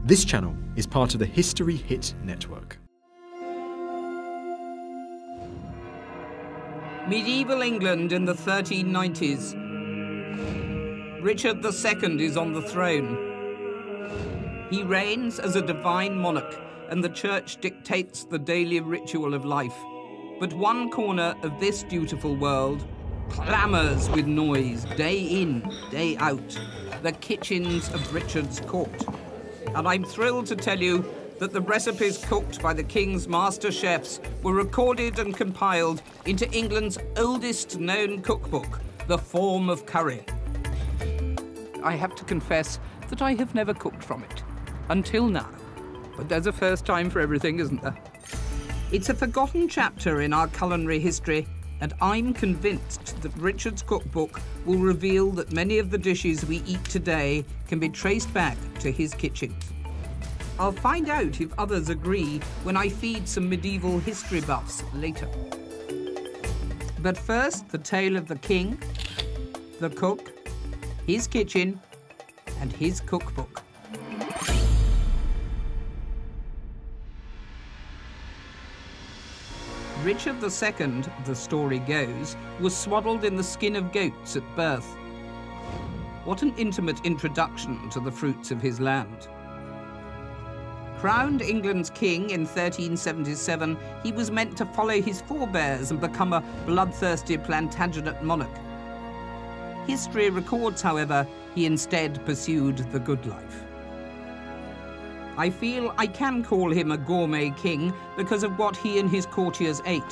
This channel is part of the History Hit network. Medieval England in the 1390s. Richard II is on the throne. He reigns as a divine monarch, and the church dictates the daily ritual of life. But one corner of this dutiful world clamours with noise, day in, day out, the kitchens of Richard's court. And I'm thrilled to tell you that the recipes cooked by the King's master chefs were recorded and compiled into England's oldest known cookbook, The Forme of Curry. I have to confess that I have never cooked from it, until now. But there's a first time for everything, isn't there? It's a forgotten chapter in our culinary history, and I'm convinced that Richard's cookbook will reveal that many of the dishes we eat today can be traced back to his kitchens. I'll find out if others agree when I feed some medieval history buffs later. But first, the tale of the king, the cook, his kitchen, and his cookbook. Richard II, the story goes, was swaddled in the skin of goats at birth. What an intimate introduction to the fruits of his land. Crowned England's king in 1377, he was meant to follow his forebears and become a bloodthirsty Plantagenet monarch. History records, however, he instead pursued the good life. I feel I can call him a gourmet king because of what he and his courtiers ate.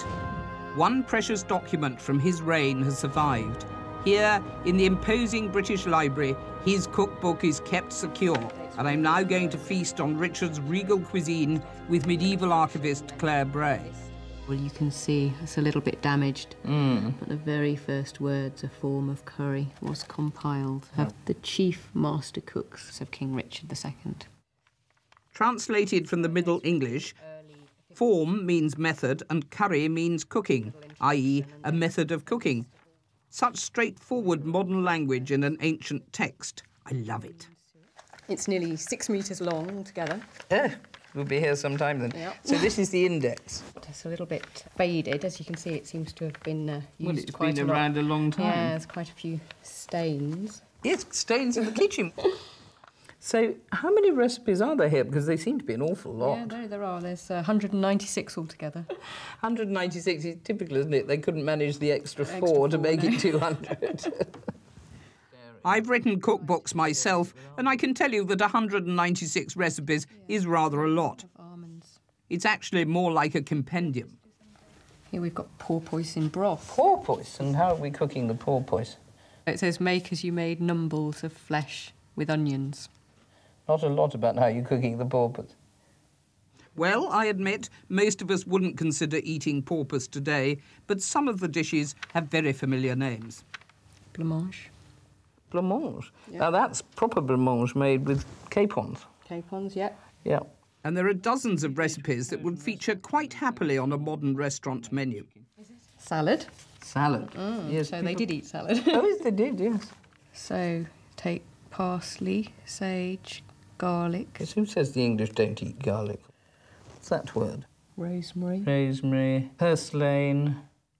One precious document from his reign has survived. Here, in the imposing British Library, his cookbook is kept secure, and I'm now going to feast on Richard's regal cuisine with medieval archivist Claire Bray. Well, you can see it's a little bit damaged, but the very first words, A Forme of Curry, was compiled of the chief master cooks of King Richard II. Translated from the Middle English, form means method and curry means cooking, i.e. a method of cooking. Such straightforward modern language in an ancient text. I love it. It's nearly 6 metres long altogether. Yeah, we'll be here sometime then. Yep. So this is the index. It's a little bit faded. As you can see, it seems to have been used Well, it's been around a long time. Yeah, there's quite a few stains. Yes, stains in the kitchen. So how many recipes are there here? Because they seem to be an awful lot. Yeah, no, there are. There's 196 altogether. 196 is typical, isn't it? They couldn't manage the extra four to make it 200. I've written cookbooks myself, and I can tell you that 196 recipes is rather a lot. It's actually more like a compendium. Here we've got porpoise in broth. Porpoise? And how are we cooking the porpoise? It says, make as you made numbles of flesh with onions. Not a lot about how you're cooking the porpoise. Well, I admit, most of us wouldn't consider eating porpoise today, but some of the dishes have very familiar names. Blancmange. Blancmange? Yep. Now that's proper blancmange made with capons. Capons, yeah. Yeah. And there are dozens of recipes that would feature quite happily on a modern restaurant menu. Salad. Salad. Yes. So they did eat salad. Oh, yes, they did, yes. So take parsley, sage, garlic. Yes, who says the English don't eat garlic? What's that word? Rosemary. Rosemary. Purslane.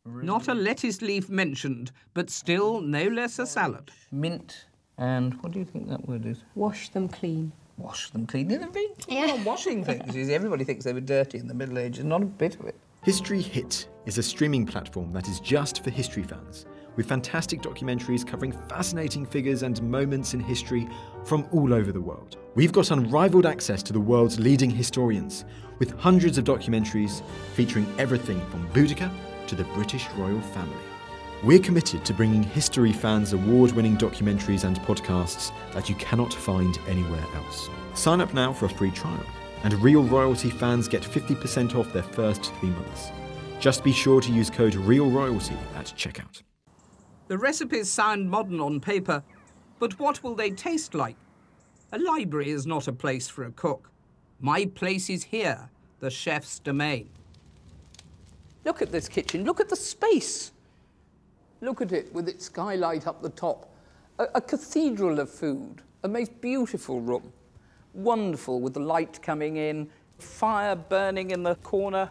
Not a lettuce leaf mentioned, but still no less a salad. Mint. And what do you think that word is? Wash them clean. Wash them clean. They're very keen on washing things. You see, everybody thinks they were dirty in the Middle Ages. Not a bit of it. History Hit is a streaming platform that is just for history fans, with fantastic documentaries covering fascinating figures and moments in history from all over the world. We've got unrivaled access to the world's leading historians, with hundreds of documentaries featuring everything from Boudica to the British royal family. We're committed to bringing history fans award-winning documentaries and podcasts that you cannot find anywhere else. Sign up now for a free trial, and Real Royalty fans get 50% off their first 3 months. Just be sure to use code REALROYALTY at checkout. The recipes sound modern on paper, but what will they taste like? A library is not a place for a cook. My place is here, the chef's domain. Look at this kitchen, look at the space. Look at it with its skylight up the top. A cathedral of food, a most beautiful room. wonderful, with the light coming in, fire burning in the corner,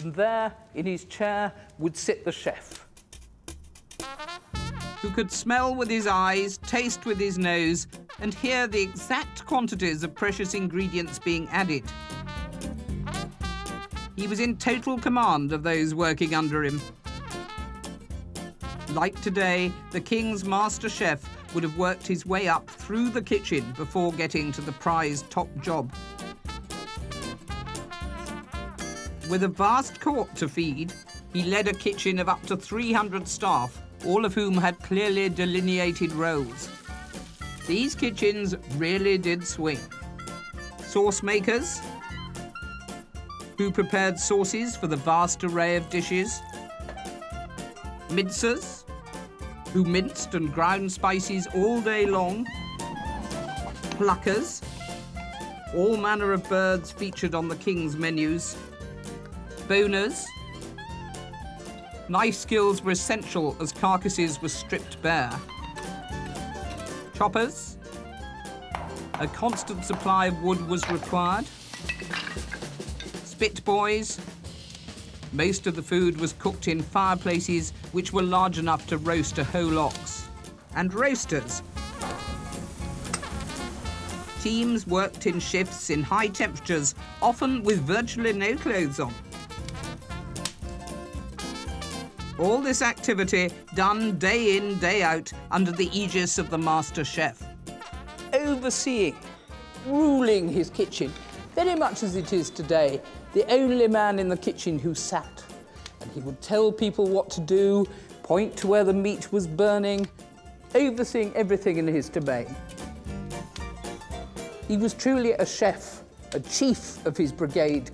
and there, in his chair, would sit the chef, who could smell with his eyes, taste with his nose, and hear the exact quantities of precious ingredients being added. He was in total command of those working under him. Like today, the king's master chef would have worked his way up through the kitchen before getting to the prized top job. With a vast court to feed, he led a kitchen of up to 300 staff, all of whom had clearly delineated roles. These kitchens really did swing. Sauce makers, who prepared sauces for the vast array of dishes. Mincers, who minced and ground spices all day long. Pluckers, all manner of birds featured on the king's menus. Boners, knife skills were essential as carcasses were stripped bare. Choppers, a constant supply of wood was required. Spit boys, most of the food was cooked in fireplaces which were large enough to roast a whole ox. And roasters. Teams worked in shifts in high temperatures, often with virtually no clothes on. All this activity done day in, day out under the aegis of the master chef. Overseeing, ruling his kitchen, very much as it is today, the only man in the kitchen who sat. And he would tell people what to do, point to where the meat was burning, overseeing everything in his domain. He was truly a chef, a chief of his brigade.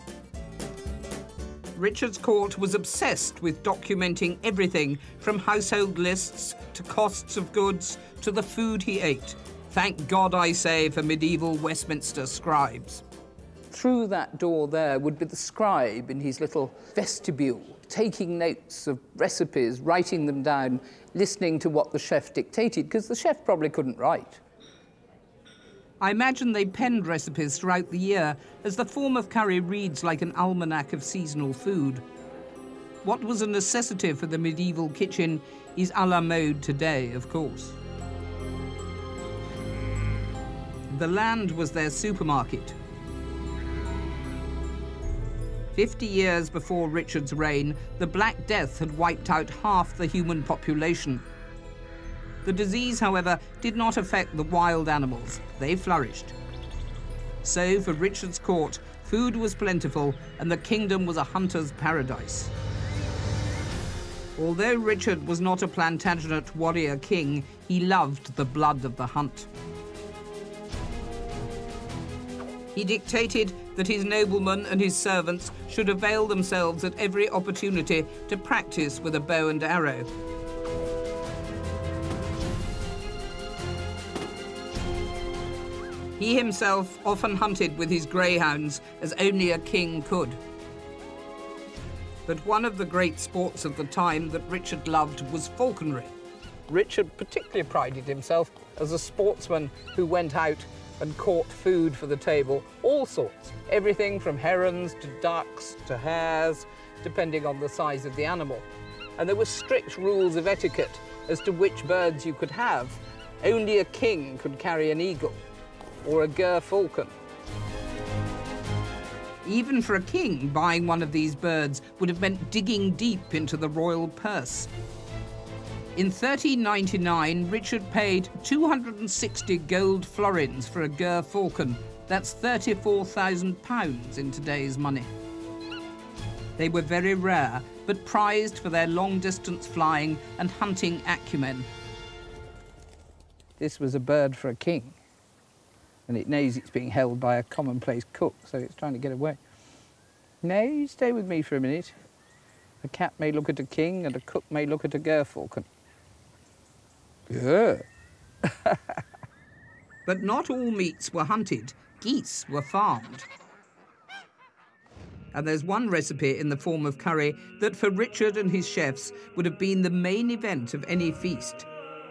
Richard's court was obsessed with documenting everything from household lists to costs of goods to the food he ate. Thank God, I say, for medieval Westminster scribes. Through that door there would be the scribe in his little vestibule, taking notes of recipes, writing them down, listening to what the chef dictated, because the chef probably couldn't write. I imagine they penned recipes throughout the year, as the form of curry reads like an almanac of seasonal food. What was a necessity for the medieval kitchen is a la mode today, of course. The land was their supermarket. 50 years before Richard's reign, the Black Death had wiped out half the human population. The disease, however, did not affect the wild animals. They flourished. So, for Richard's court, food was plentiful and the kingdom was a hunter's paradise. Although Richard was not a Plantagenet warrior king, he loved the blood of the hunt. He dictated that his noblemen and his servants should avail themselves at every opportunity to practice with a bow and arrow. He himself often hunted with his greyhounds, as only a king could. But one of the great sports of the time that Richard loved was falconry. Richard particularly prided himself as a sportsman who went out and caught food for the table, all sorts, everything from herons to ducks to hares, depending on the size of the animal. And there were strict rules of etiquette as to which birds you could have. Only a king could carry an eagle or a gerfalcon. Even for a king, buying one of these birds would have meant digging deep into the royal purse. In 1399, Richard paid 260 gold florins for a gerfalcon. That's £34,000 in today's money. They were very rare, but prized for their long-distance flying and hunting acumen. This was a bird for a king, and it knows it's being held by a commonplace cook, so it's trying to get away. No, you stay with me for a minute. A cat may look at a king, and a cook may look at a gerfalcon. Yeah. But not all meats were hunted. Geese were farmed. And there's one recipe in the form of curry that for Richard and his chefs would have been the main event of any feast.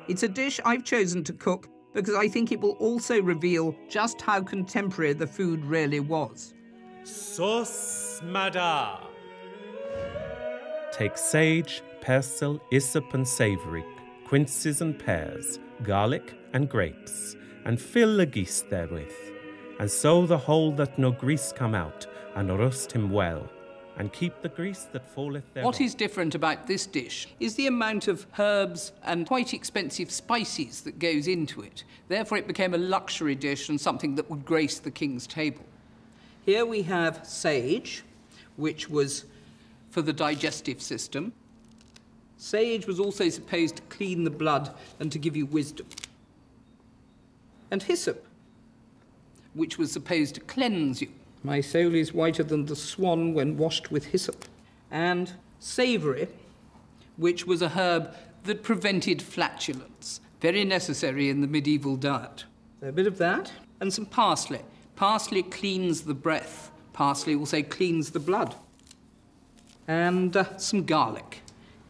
It's a dish I've chosen to cook because I think it will also reveal just how contemporary the food really was. Sauce Madar. Take sage, persil, hyssop and savoury, quinces and pears, garlic and grapes, and fill the geese therewith, and so the whole that no grease come out, and roast him well, and keep the grease that falleth thereof. What is different about this dish is the amount of herbs and quite expensive spices that goes into it. Therefore, it became a luxury dish and something that would grace the king's table. Here we have sage, which was for the digestive system. Sage was also supposed to clean the blood and to give you wisdom. And hyssop, which was supposed to cleanse you. My soul is whiter than the swan when washed with hyssop. And savoury, which was a herb that prevented flatulence, very necessary in the medieval diet. So a bit of that, and some parsley. Parsley cleans the breath. Parsley also cleans the blood. And some garlic.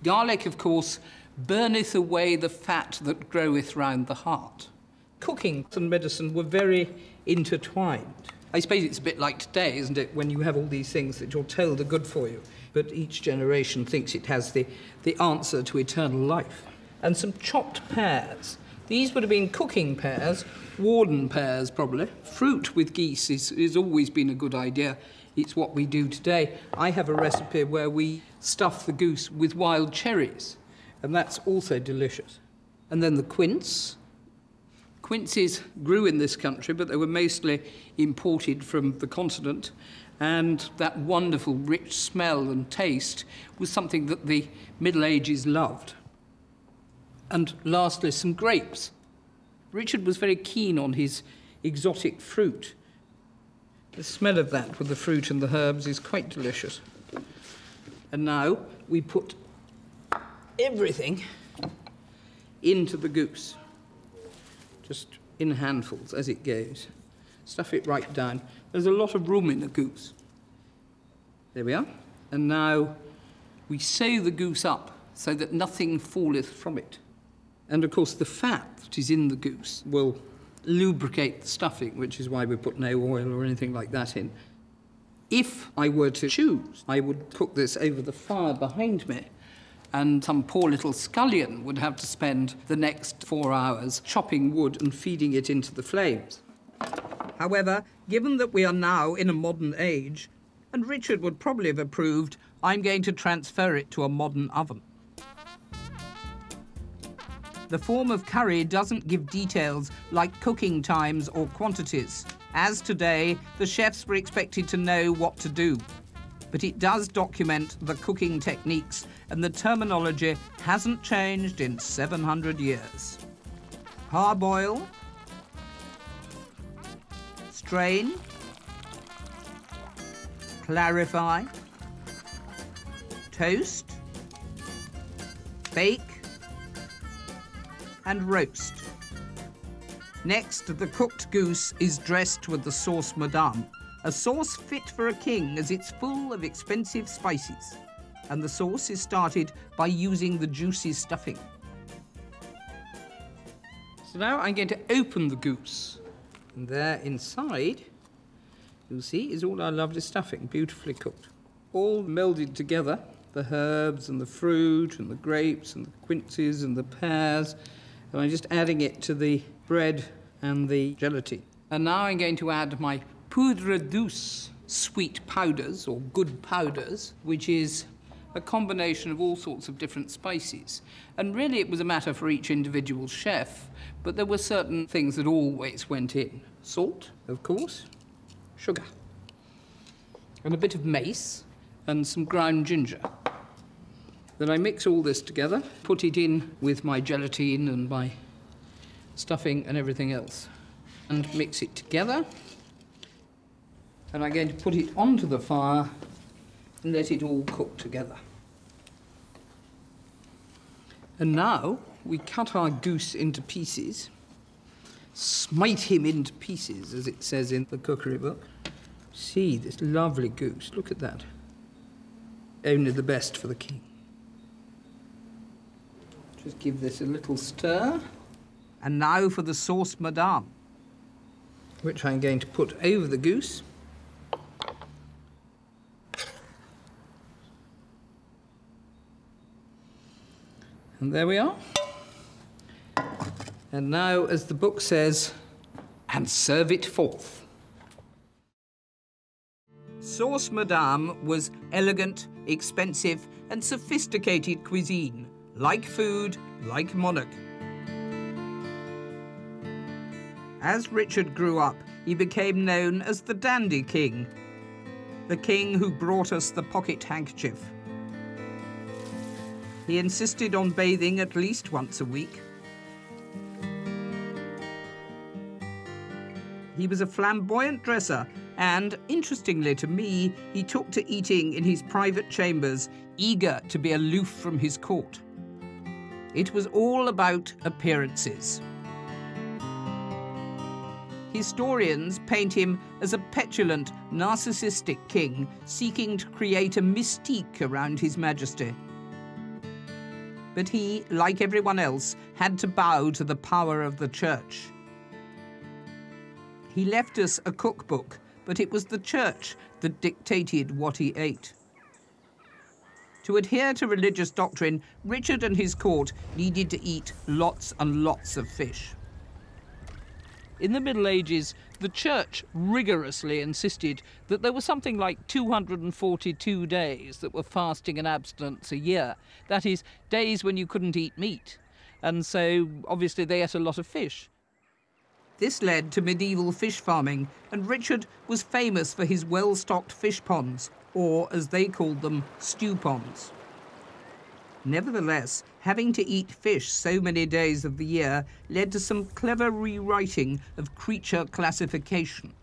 Garlic, of course, burneth away the fat that groweth round the heart. Cooking and medicine were very intertwined. I suppose it's a bit like today, isn't it, when you have all these things that you're told are good for you, but each generation thinks it has the answer to eternal life. And some chopped pears. These would have been cooking pears, Warden pears probably. Fruit with geese is always been a good idea. It's what we do today. I have a recipe where we stuff the goose with wild cherries, and that's also delicious. And then the quince. Quinces grew in this country, but they were mostly imported from the continent, and that wonderful rich smell and taste was something that the Middle Ages loved. And lastly, some grapes. Richard was very keen on his exotic fruit. The smell of that with the fruit and the herbs is quite delicious. And now we put everything into the goose, just in handfuls as it goes. Stuff it right down. There's a lot of room in a goose. There we are. And now we sew the goose up so that nothing falleth from it. And of course the fat that is in the goose will lubricate the stuffing, which is why we put no oil or anything like that in. If I were to choose, I would cook this over the fire behind me, and some poor little scullion would have to spend the next 4 hours chopping wood and feeding it into the flames. However, given that we are now in a modern age, and Richard would probably have approved, I'm going to transfer it to a modern oven. The form of curry doesn't give details like cooking times or quantities. As today, the chefs were expected to know what to do. But it does document the cooking techniques, and the terminology hasn't changed in 700 years. Parboil, strain, clarify, toast, bake, and roast. Next, the cooked goose is dressed with the sauce madame, a sauce fit for a king as it's full of expensive spices. And the sauce is started by using the juicy stuffing. So now I'm going to open the goose. And there inside, you'll see, is all our lovely stuffing, beautifully cooked. All melded together, the herbs and the fruit and the grapes and the quinces and the pears. And I'm just adding it to the bread and the gelatine. And now I'm going to add my poudre douce sweet powders, or good powders, which is a combination of all sorts of different spices. And really it was a matter for each individual chef, but there were certain things that always went in. Salt, of course, sugar, and a bit of mace, and some ground ginger. Then I mix all this together, put it in with my gelatine and my stuffing and everything else, and mix it together. And I'm going to put it onto the fire and let it all cook together. And now we cut our goose into pieces, smite him into pieces, as it says in the cookery book. See this lovely goose, look at that. Only the best for the king. Just give this a little stir. And now for the sauce madame, which I'm going to put over the goose. And there we are. And now, as the book says, and serve it forth. Sauce madame was elegant, expensive, and sophisticated cuisine, like food, like monarch. As Richard grew up, he became known as the Dandy King, the king who brought us the pocket handkerchief. He insisted on bathing at least once a week. He was a flamboyant dresser, and, interestingly to me, he took to eating in his private chambers, eager to be aloof from his court. It was all about appearances. Historians paint him as a petulant, narcissistic king seeking to create a mystique around his majesty. But he, like everyone else, had to bow to the power of the church. He left us a cookbook, but it was the church that dictated what he ate. To adhere to religious doctrine, Richard and his court needed to eat lots and lots of fish. In the Middle Ages, the church rigorously insisted that there were something like 242 days that were fasting and abstinence a year. That is, days when you couldn't eat meat. And so, obviously, they ate a lot of fish. This led to medieval fish farming, and Richard was famous for his well-stocked fish ponds, or, as they called them, stew ponds. Nevertheless, having to eat fish so many days of the year led to some clever rewriting of creature classification.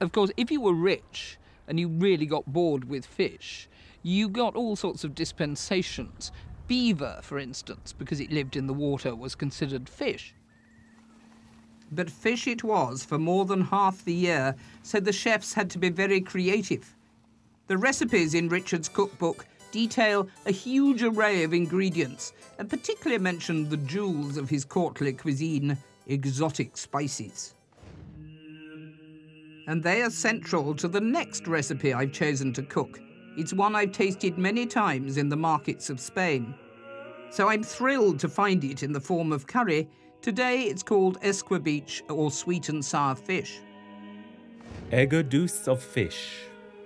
Of course, if you were rich and you really got bored with fish, you got all sorts of dispensations. Beaver, for instance, because it lived in the water, was considered fish. But fish it was for more than half the year, so the chefs had to be very creative. The recipes in Richard's cookbook detail a huge array of ingredients, and particularly mention the jewels of his courtly cuisine, exotic spices. And they are central to the next recipe I've chosen to cook. It's one I've tasted many times in the markets of Spain. So I'm thrilled to find it in the form of curry. Today it's called escabeche, or sweet and sour fish. Eggerdouce of fish.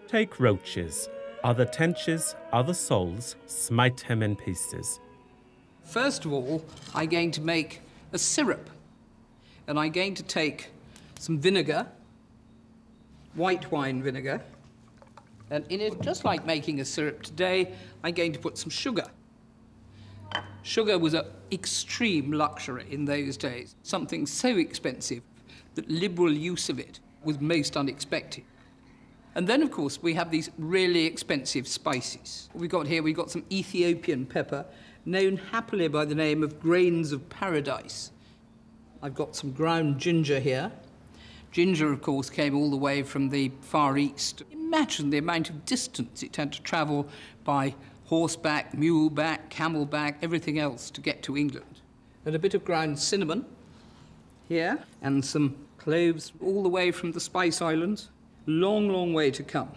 Take roaches, other tenches, other soles, smite him in pieces. First of all, I'm going to make a syrup. And I'm going to take some vinegar, white wine vinegar, and in it, just like making a syrup today, I'm going to put some sugar. Sugar was an extreme luxury in those days, something so expensive that liberal use of it was most unexpected. And then, of course, we have these really expensive spices. We've got some Ethiopian pepper, known happily by the name of grains of paradise. I've got some ground ginger here. Ginger, of course, came all the way from the Far East. Imagine the amount of distance it had to travel by horseback, muleback, camelback, everything else to get to England. And a bit of ground cinnamon here, and some cloves all the way from the Spice Islands. Long, long way to come.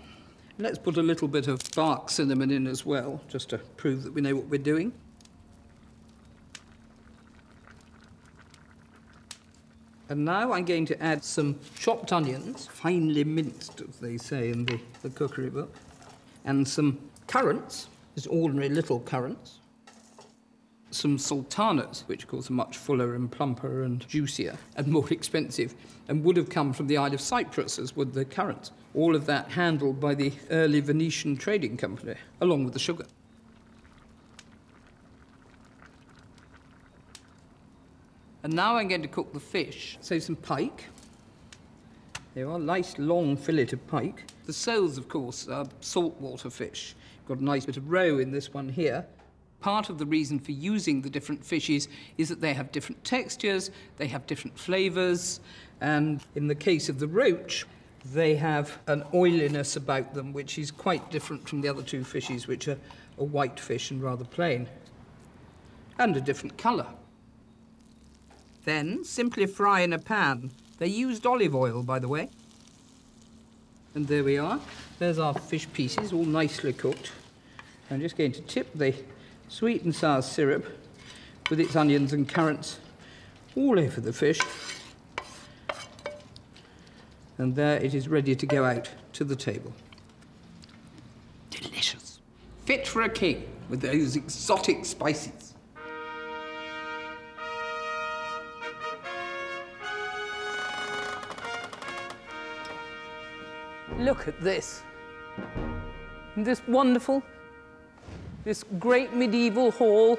Let's put a little bit of bark cinnamon in as well, just to prove that we know what we're doing. And now I'm going to add some chopped onions, finely minced, as they say in the cookery book, and some currants, just ordinary little currants, some sultanas, which of course are much fuller and plumper and juicier and more expensive, and would have come from the Isle of Cyprus, as would the currants. All of that handled by the early Venetian trading company, along with the sugar. And now I'm going to cook the fish. So some pike. There are a nice long fillet of pike. The soles, of course, are saltwater fish. Got a nice bit of roe in this one here. Part of the reason for using the different fishes is that they have different textures, they have different flavours, and in the case of the roach, they have an oiliness about them which is quite different from the other two fishes, which are a white fish and rather plain, and a different colour. Then simply fry in a pan. They used olive oil, by the way. And there we are. There's our fish pieces, all nicely cooked. I'm just going to tip the sweet and sour syrup with its onions and currants all over the fish. And there it is ready to go out to the table. Delicious. Fit for a king with those exotic spices. Look at this. Isn't this wonderful? This great medieval hall,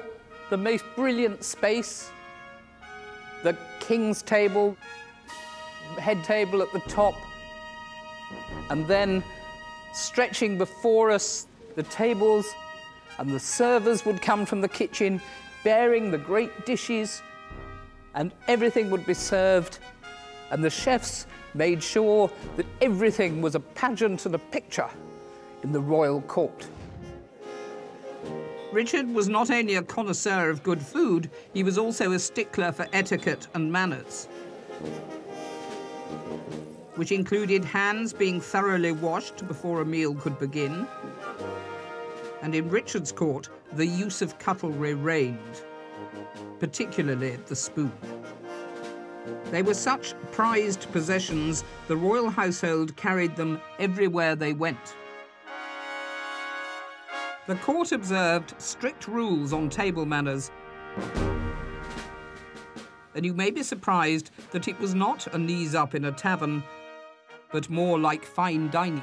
the most brilliant space, the king's table, head table at the top, and then stretching before us the tables, and the servers would come from the kitchen bearing the great dishes, and everything would be served, and the chefs made sure that everything was a pageant and a picture in the royal court. Richard was not only a connoisseur of good food, he was also a stickler for etiquette and manners, which included hands being thoroughly washed before a meal could begin. And in Richard's court, the use of cutlery reigned, particularly the spoon. They were such prized possessions, the royal household carried them everywhere they went. The court observed strict rules on table manners, and you may be surprised that it was not a knees up in a tavern, but more like fine dining.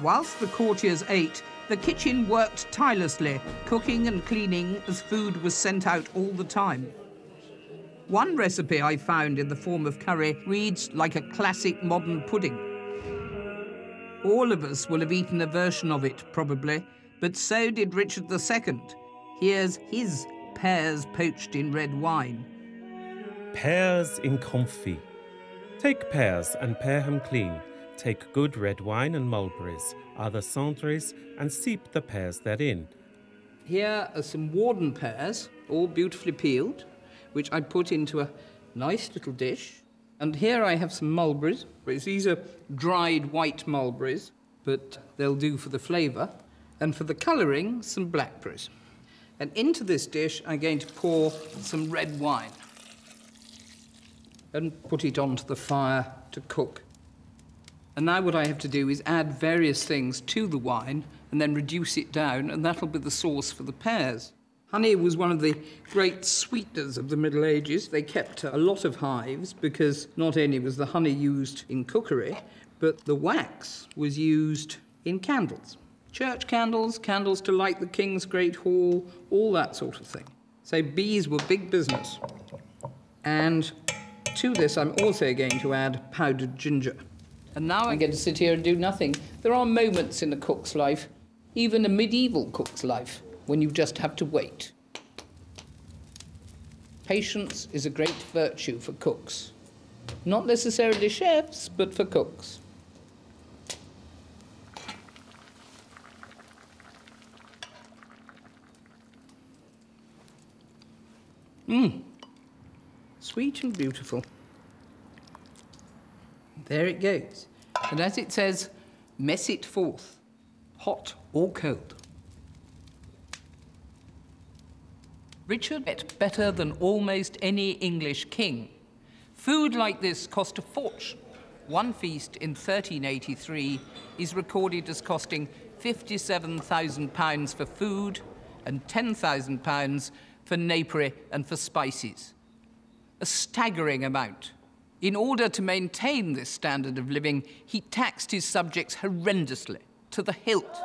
Whilst the courtiers ate, the kitchen worked tirelessly, cooking and cleaning as food was sent out all the time. One recipe I found in the form of curry reads like a classic modern pudding. All of us will have eaten a version of it, probably, but so did Richard II. Here's his pears poached in red wine. Pears in confit. Take pears and pare them clean. Take good red wine and mulberries, other cendres, and steep the pears therein. Here are some Warden pears, all beautifully peeled, which I put into a nice little dish. And here I have some mulberries. These are dried white mulberries, but they'll do for the flavour. And for the colouring, some blackberries. And into this dish, I'm going to pour some red wine and put it onto the fire to cook. And now what I have to do is add various things to the wine and then reduce it down, and that'll be the sauce for the pears. Honey was one of the great sweeteners of the Middle Ages. They kept a lot of hives because not only was the honey used in cookery, but the wax was used in candles. Church candles, candles to light the king's great hall, all that sort of thing. So bees were big business. And to this, I'm also going to add powdered ginger. And now I get to sit here and do nothing. There are moments in a cook's life, even a medieval cook's life, when you just have to wait. Patience is a great virtue for cooks. Not necessarily chefs, but for cooks. Sweet and beautiful. There it goes. And as it says, mess it forth, hot or cold. Richard ate better than almost any English king. Food like this cost a fortune. One feast in 1383 is recorded as costing £57,000 for food and £10,000 for napery and for spices. A staggering amount. In order to maintain this standard of living, he taxed his subjects horrendously, to the hilt.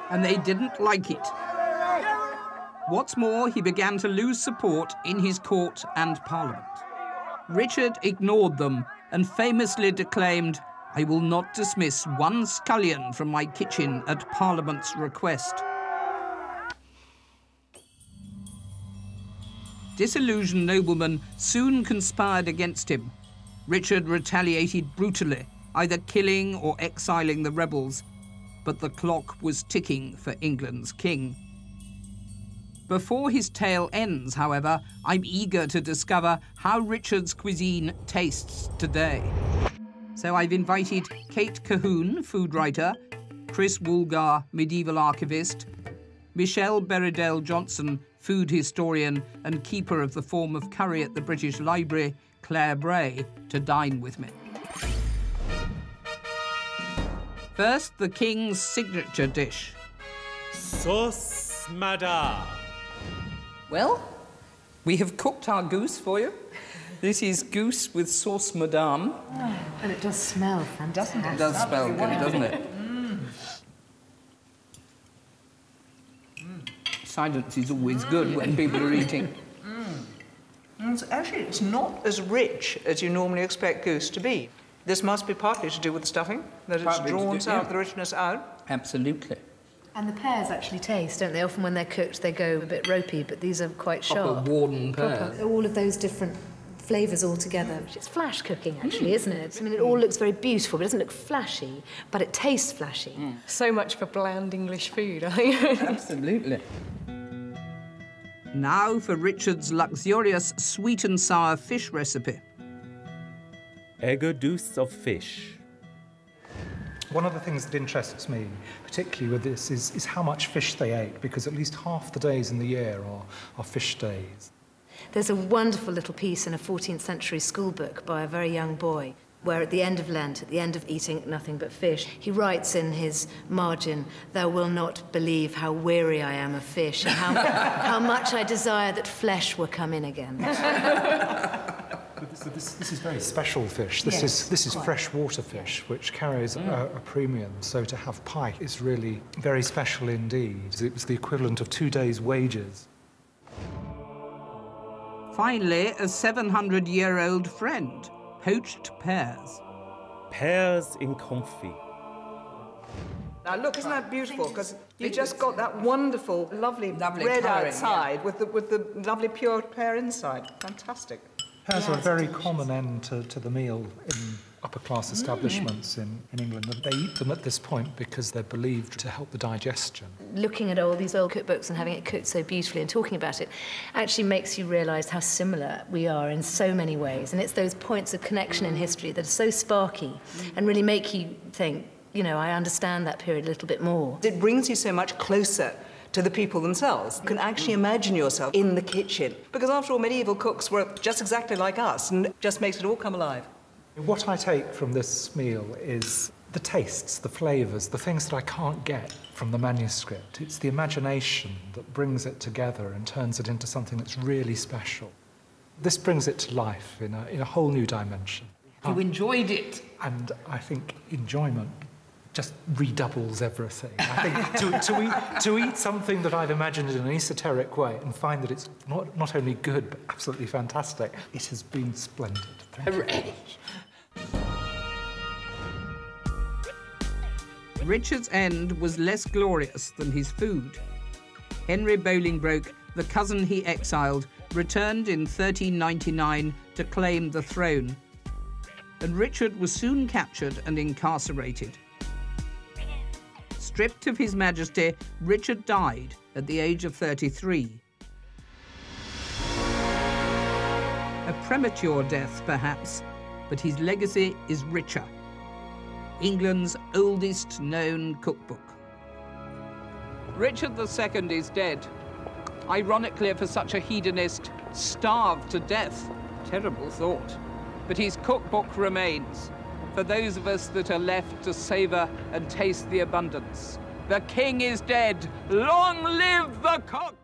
And they didn't like it. What's more, he began to lose support in his court and parliament. Richard ignored them and famously declaimed, "I will not dismiss one scullion from my kitchen at Parliament's request." Disillusioned noblemen soon conspired against him. Richard retaliated brutally, either killing or exiling the rebels, but the clock was ticking for England's king. Before his tale ends, however, I'm eager to discover how Richard's cuisine tastes today. So I've invited Kate Cahoon, food writer, Chris Woolgar, medieval archivist, Michelle Berridell Johnson, food historian and keeper of the form of curry at the British Library, Claire Bray, to dine with me. First, the King's signature dish. Sauce Madame. Well, we have cooked our goose for you. This is goose with sauce Madame. Oh, and it does smell fantastic. It does smell good, doesn't it? Silence is always good when people are eating. Actually, it's not as rich as you normally expect goose to be. This must be partly to do with the stuffing, that it's drawn the richness out. Absolutely. And the pears actually taste, don't they? Often when they're cooked, they go a bit ropey, but these are quite sharp. Proper Warden pears. All of those different flavours all together. It's flash cooking, actually, isn't it? I mean, it all looks very beautiful, but it doesn't look flashy, but it tastes flashy. So much for bland English food, I think. Absolutely. Now for Richard's luxurious sweet and sour fish recipe. Eggerdouce of fish. One of the things that interests me, particularly with this, is how much fish they ate, because at least half the days in the year are fish days. There's a wonderful little piece in a 14th century school book by a very young boy, where at the end of Lent, at the end of eating nothing but fish, he writes in his margin, "Thou will not believe how weary I am of fish, and how much I desire that flesh were come in again." So this is very special fish. This is freshwater fish, which carries a premium. So to have pike is really very special indeed. It was the equivalent of 2 days' wages. Finally, a 700-year-old friend, poached pears. Pears in confit. Now look, isn't that beautiful? Because you just got that wonderful, lovely red colouring, outside with the lovely pure pear inside. Fantastic. Pears are a very common end to the meal in upper-class establishments in England. And they eat them at this point because they're believed to help the digestion. Looking at all these old cookbooks and having it cooked so beautifully and talking about it actually makes you realise how similar we are in so many ways. And it's those points of connection in history that are so sparky and really make you think, you know, I understand that period a little bit more. It brings you so much closer to the people themselves. You can actually imagine yourself in the kitchen. Because after all, medieval cooks were just exactly like us, and it just makes it all come alive. What I take from this meal is the tastes, the flavours, the things that I can't get from the manuscript. It's the imagination that brings it together and turns it into something that's really special. This brings it to life in a whole new dimension. You enjoyed it. And I think enjoyment just redoubles everything. I think to eat something that I've imagined in an esoteric way and find that it's not only good, but absolutely fantastic, it has been splendid. Thank you. Richard's end was less glorious than his food. Henry Bolingbroke, the cousin he exiled, returned in 1399 to claim the throne, and Richard was soon captured and incarcerated. Stripped of his majesty, Richard died at the age of 33. A premature death, perhaps, but his legacy is richer. England's oldest known cookbook. Richard II is dead. Ironically, for such a hedonist, starved to death. Terrible thought. But his cookbook remains, for those of us that are left to savour and taste the abundance. The king is dead. Long live the cook!